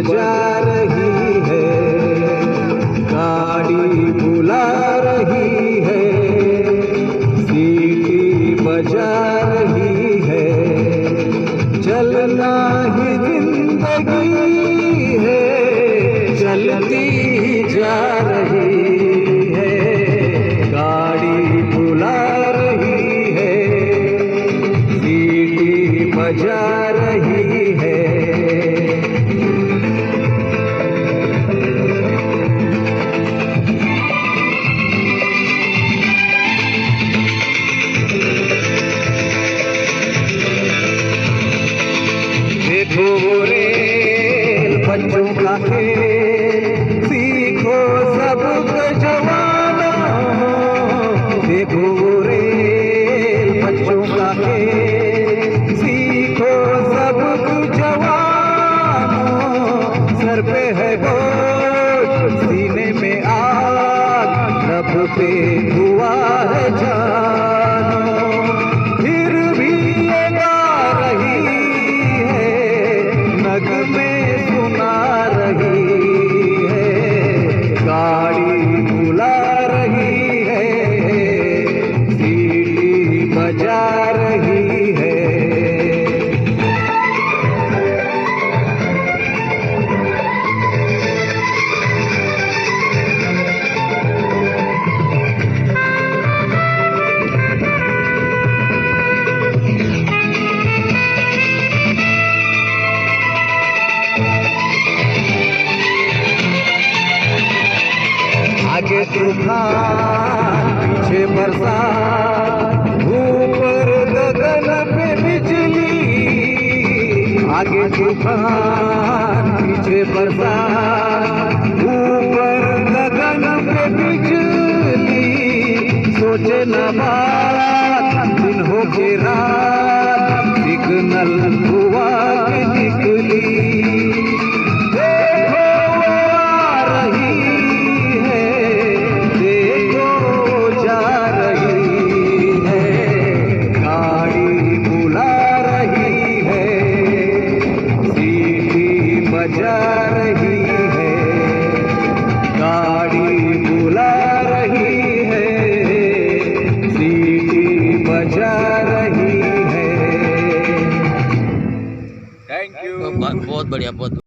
बजा रही है, गाड़ी बुला रही है, सीटी बजा रही है। चलना ही जिंदगी है, चलती ही जा रही है, गाड़ी बुला रही है, सीटी बजा रही है। देखो रेल बच्चों का खेल, सीखो सब जवानों। देखो रेल बच्चों का खेल, सीखो सब जवानों। सर पे है बोझ, सीने में आग, लब पे धुआं है जानो। फिर भी ये गा रही में सुना रही है, गाड़ी बुला रही है, सीटी बजा रही है। आगे तूफान पीछे बरसात, ऊपर गगन पे बिजली। आगे तूफान पीछे बरसात, ऊपर गगन पे बिजली। सोचे न बात दिन हो के रात, सिग्नल हुआ कि निकली। बजा रही है, गाड़ी बुला रही है, सीटी बजा रही है। Thank you. बहुत बढ़िया, बहुत